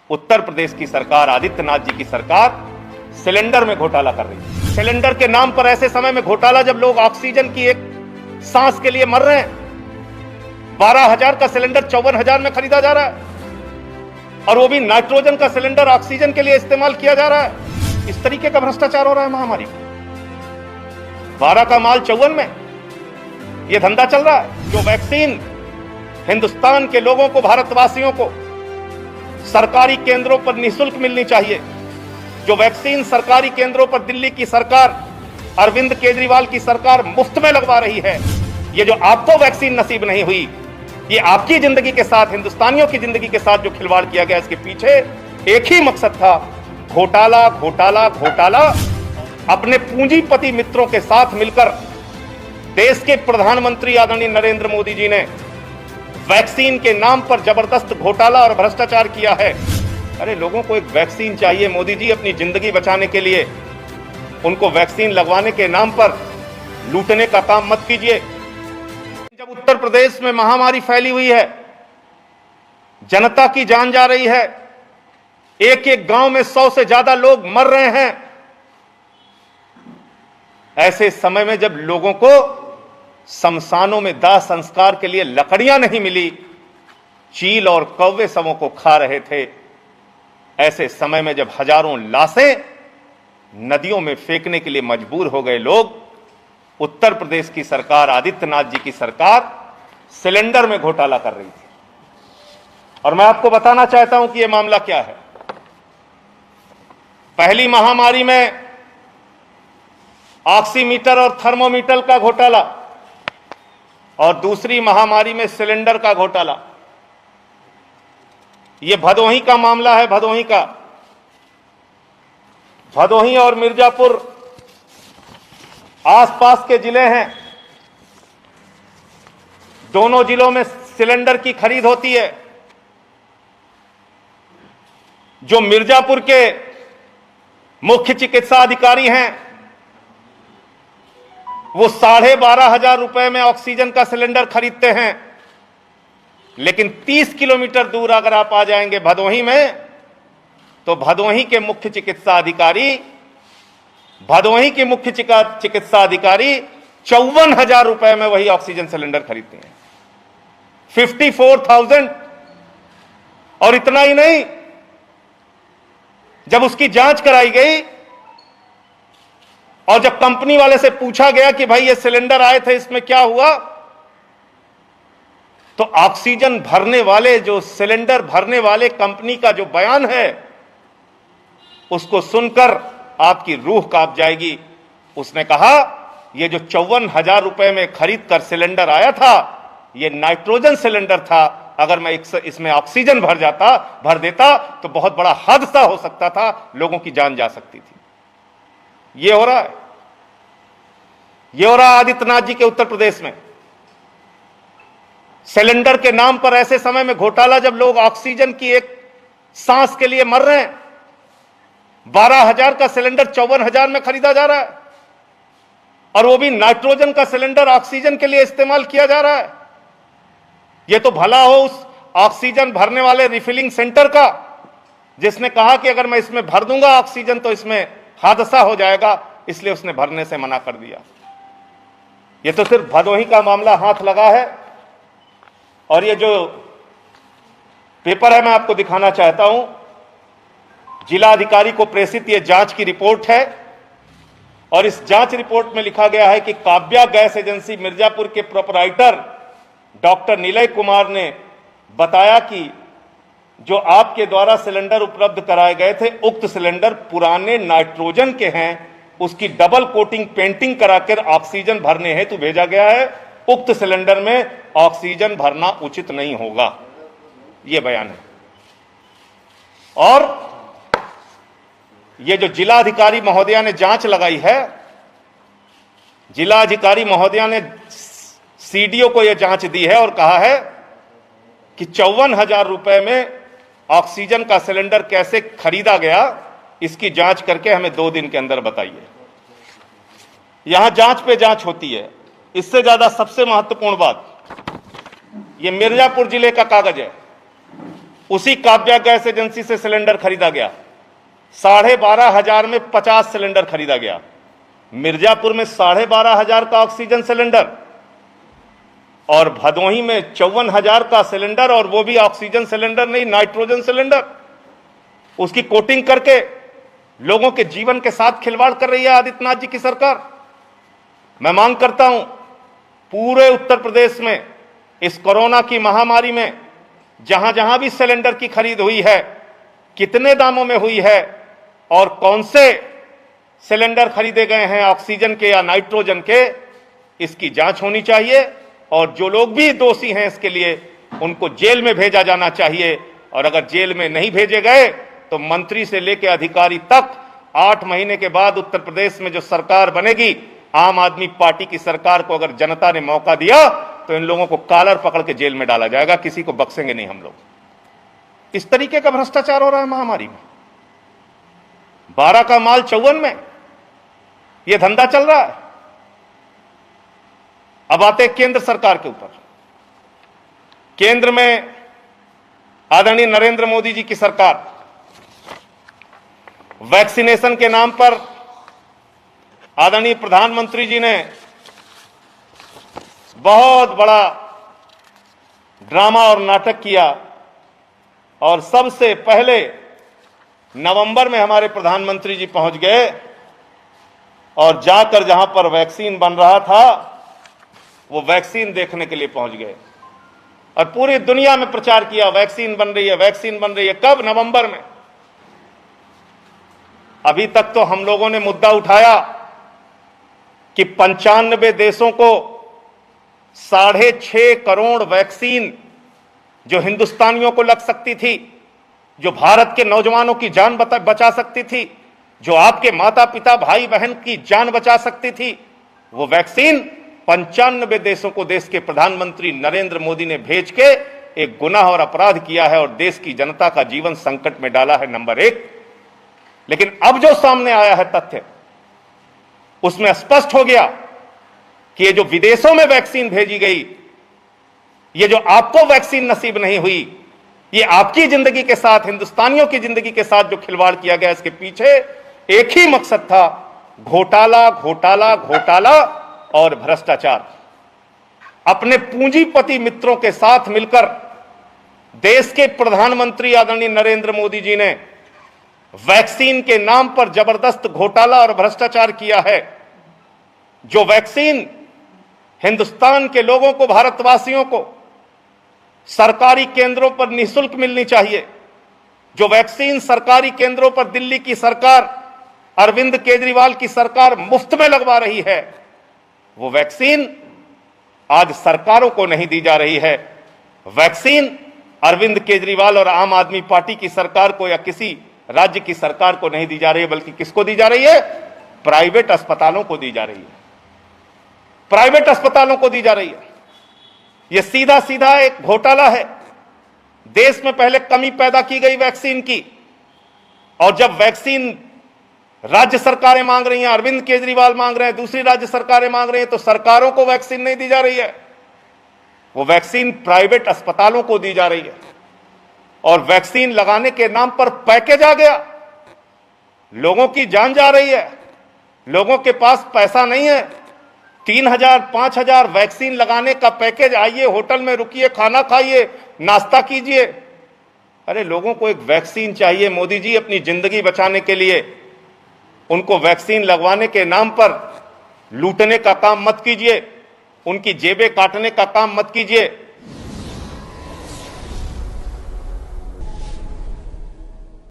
उत्तर प्रदेश की सरकार, आदित्यनाथ जी की सरकार सिलेंडर में घोटाला कर रही है। सिलेंडर के नाम पर ऐसे समय में घोटाला जब लोग ऑक्सीजन की एक सांस के लिए मर रहे हैं। 12,000 का सिलेंडर 54,000 में खरीदा जा रहा है, और वो भी नाइट्रोजन का सिलेंडर ऑक्सीजन के लिए इस्तेमाल किया जा रहा है। इस तरीके का भ्रष्टाचार हो रहा है महामारी। 12 का माल 54 में, ये धंधा चल रहा है। जो वैक्सीन हिंदुस्तान के लोगों को, भारतवासियों को सरकारी केंद्रों पर निःशुल्क मिलनी चाहिए, जो वैक्सीन सरकारी केंद्रों पर दिल्ली की सरकार, अरविंद केजरीवाल की सरकार मुफ्त में लगवा रही है, ये जो आपको वैक्सीन नसीब नहीं हुई, ये आपकी जिंदगी के साथ, हिंदुस्तानियों की जिंदगी के साथ जो खिलवाड़ किया गया, इसके पीछे एक ही मकसद था, घोटाला घोटाला घोटाला। अपने पूंजीपति मित्रों के साथ मिलकर देश के प्रधानमंत्री आदरणीय नरेंद्र मोदी जी ने वैक्सीन के नाम पर जबरदस्त घोटाला और भ्रष्टाचार किया है। अरे लोगों को एक वैक्सीन चाहिए मोदी जी अपनी जिंदगी बचाने के लिए, उनको वैक्सीन लगवाने के नाम पर लूटने का काम मत कीजिए। जब उत्तर प्रदेश में महामारी फैली हुई है, जनता की जान जा रही है, एक एक गांव में 100 से ज्यादा लोग मर रहे हैं, ऐसे समय में जब लोगों को शमशानों में दाह संस्कार के लिए लकड़ियां नहीं मिली, चील और कौवे सबों को खा रहे थे, ऐसे समय में जब हजारों लाशें नदियों में फेंकने के लिए मजबूर हो गए लोग, उत्तर प्रदेश की सरकार, आदित्यनाथ जी की सरकार सिलेंडर में घोटाला कर रही थी। और मैं आपको बताना चाहता हूं कि यह मामला क्या है। पहली महामारी में ऑक्सीमीटर और थर्मोमीटर का घोटाला, और दूसरी महामारी में सिलेंडर का घोटाला। यह भदोही का मामला है, भदोही का। भदोही और मिर्जापुर आसपास के जिले हैं, दोनों जिलों में सिलेंडर की खरीद होती है। जो मिर्जापुर के मुख्य चिकित्सा अधिकारी हैं, वो 12,500 रुपए में ऑक्सीजन का सिलेंडर खरीदते हैं, लेकिन 30 किलोमीटर दूर अगर आप आ जाएंगे भदोही में, तो भदोही के मुख्य चिकित्सा अधिकारी, भदोही के मुख्य चिकित्सा अधिकारी 54,000 रुपए में वही ऑक्सीजन सिलेंडर खरीदते हैं। 54,000। और इतना ही नहीं, जब उसकी जांच कराई गई और जब कंपनी वाले से पूछा गया कि भाई ये सिलेंडर आए थे, इसमें क्या हुआ, तो ऑक्सीजन भरने वाले, जो सिलेंडर भरने वाले कंपनी का जो बयान है, उसको सुनकर आपकी रूह कांप जाएगी। उसने कहा ये जो 54,000 रुपए में खरीद कर सिलेंडर आया था, ये नाइट्रोजन सिलेंडर था। अगर मैं इसमें ऑक्सीजन भर देता तो बहुत बड़ा हादसा हो सकता था, लोगों की जान जा सकती थी। ये हो रहा है, ये हो रहा है आदित्यनाथ जी के उत्तर प्रदेश में। सिलेंडर के नाम पर ऐसे समय में घोटाला जब लोग ऑक्सीजन की एक सांस के लिए मर रहे हैं। 12,000 का सिलेंडर 54,000 में खरीदा जा रहा है, और वो भी नाइट्रोजन का सिलेंडर ऑक्सीजन के लिए इस्तेमाल किया जा रहा है। ये तो भला हो उस ऑक्सीजन भरने वाले रिफिलिंग सेंटर का, जिसने कहा कि अगर मैं इसमें भर दूंगा ऑक्सीजन तो इसमें हादसा हो जाएगा, इसलिए उसने भरने से मना कर दिया। ये तो सिर्फ भदोही का मामला हाथ लगा है। और ये जो पेपर है मैं आपको दिखाना चाहता हूं, जिलाधिकारी को प्रेषित ये जांच की रिपोर्ट है, और इस जांच रिपोर्ट में लिखा गया है कि काव्या गैस एजेंसी मिर्जापुर के प्रोपराइटर डॉक्टर निलय कुमार ने बताया कि जो आपके द्वारा सिलेंडर उपलब्ध कराए गए थे, उक्त सिलेंडर पुराने नाइट्रोजन के हैं, उसकी डबल कोटिंग पेंटिंग कराकर ऑक्सीजन भरने हेतु भेजा गया है। उक्त सिलेंडर में ऑक्सीजन भरना उचित नहीं होगा, यह बयान है। और ये जो जिलाधिकारी महोदया ने जांच लगाई है, जिलाधिकारी महोदया ने सीडीओ को यह जांच दी है और कहा है कि 54,000 रुपए में ऑक्सीजन का सिलेंडर कैसे खरीदा गया, इसकी जांच करके हमें 2 दिन के अंदर बताइए। यहां जांच पे जांच होती है। इससे ज्यादा सबसे महत्वपूर्ण बात, ये मिर्जापुर जिले का कागज है। उसी काव्या गैस एजेंसी से सिलेंडर खरीदा गया। 12,500 में 50 सिलेंडर खरीदा गया। मिर्जापुर में 12,500 का ऑक्सीजन सिलेंडर और भदोही में 54,000 का सिलेंडर, और वो भी ऑक्सीजन सिलेंडर नहीं, नाइट्रोजन सिलेंडर। उसकी कोटिंग करके लोगों के जीवन के साथ खिलवाड़ कर रही है आदित्यनाथ जी की सरकार। मैं मांग करता हूं, पूरे उत्तर प्रदेश में इस कोरोना की महामारी में जहां जहां भी सिलेंडर की खरीद हुई है, कितने दामों में हुई है और कौन से सिलेंडर खरीदे गए हैं, ऑक्सीजन के या नाइट्रोजन के, इसकी जांच होनी चाहिए। और जो लोग भी दोषी हैं इसके लिए, उनको जेल में भेजा जाना चाहिए। और अगर जेल में नहीं भेजे गए तो मंत्री से लेकर अधिकारी तक 8 महीने के बाद उत्तर प्रदेश में जो सरकार बनेगी, आम आदमी पार्टी की सरकार को अगर जनता ने मौका दिया तो इन लोगों को कॉलर पकड़ के जेल में डाला जाएगा। किसी को बख्शेंगे नहीं हम लोग। इस तरीके का भ्रष्टाचार हो रहा है महामारी में। 12 का माल 54 में, यह धंधा चल रहा है। अब आते केंद्र सरकार के ऊपर। केंद्र में आदरणीय नरेंद्र मोदी जी की सरकार वैक्सीनेशन के नाम पर आदरणीय प्रधानमंत्री जी ने बहुत बड़ा ड्रामा और नाटक किया। और सबसे पहले नवंबर में हमारे प्रधानमंत्री जी पहुंच गए और जाकर जहां पर वैक्सीन बन रहा था, वो वैक्सीन देखने के लिए पहुंच गए और पूरी दुनिया में प्रचार किया, वैक्सीन बन रही है, वैक्सीन बन रही है। कब? नवंबर में। अभी तक तो हम लोगों ने मुद्दा उठाया कि 95 देशों को 6.5 करोड़ वैक्सीन जो हिंदुस्तानियों को लग सकती थी, जो भारत के नौजवानों की जान बचा सकती थी, जो आपके माता पिता भाई बहन की जान बचा सकती थी, वो वैक्सीन 95 देशों को देश के प्रधानमंत्री नरेंद्र मोदी ने भेज के एक गुनाह और अपराध किया है और देश की जनता का जीवन संकट में डाला है, नंबर 1। लेकिन अब जो सामने आया है तथ्य, उसमें स्पष्ट हो गया कि ये जो विदेशों में वैक्सीन भेजी गई, ये जो आपको वैक्सीन नसीब नहीं हुई, ये आपकी जिंदगी के साथ, हिंदुस्तानियों की जिंदगी के साथ जो खिलवाड़ किया गया, इसके पीछे एक ही मकसद था, घोटाला घोटाला घोटाला और भ्रष्टाचार। अपने पूंजीपति मित्रों के साथ मिलकर देश के प्रधानमंत्री आदरणीय नरेंद्र मोदी जी ने वैक्सीन के नाम पर जबरदस्त घोटाला और भ्रष्टाचार किया है। जो वैक्सीन हिंदुस्तान के लोगों को, भारतवासियों को सरकारी केंद्रों पर निःशुल्क मिलनी चाहिए, जो वैक्सीन सरकारी केंद्रों पर दिल्ली की सरकार, अरविंद केजरीवाल की सरकार मुफ्त में लगवा रही है, वो वैक्सीन आज सरकारों को नहीं दी जा रही है। वैक्सीन अरविंद केजरीवाल और आम आदमी पार्टी की सरकार को या किसी राज्य की सरकार को नहीं दी जा रही है, बल्कि किसको दी जा रही है? प्राइवेट अस्पतालों को दी जा रही है। प्राइवेट अस्पतालों को दी जा रही है। यह सीधा सीधा एक घोटाला है। देश में पहले कमी पैदा की गई वैक्सीन की, और जब वैक्सीन राज्य सरकारें मांग रही हैं, अरविंद केजरीवाल मांग रहे हैं, दूसरी राज्य सरकारें मांग रही हैं, तो सरकारों को वैक्सीन नहीं दी जा रही है, वो वैक्सीन प्राइवेट अस्पतालों को दी जा रही है। और वैक्सीन लगाने के नाम पर पैकेज आ गया, लोगों की जान जा रही है, लोगों के पास पैसा नहीं है। 3,000 5,000 वैक्सीन लगाने का पैकेज, आइए होटल में रुकिए, खाना खाइए, नाश्ता कीजिए। अरे लोगों को एक वैक्सीन चाहिए मोदी जी अपनी जिंदगी बचाने के लिए। उनको वैक्सीन लगवाने के नाम पर लूटने का काम मत कीजिए, उनकी जेबें काटने का काम मत कीजिए।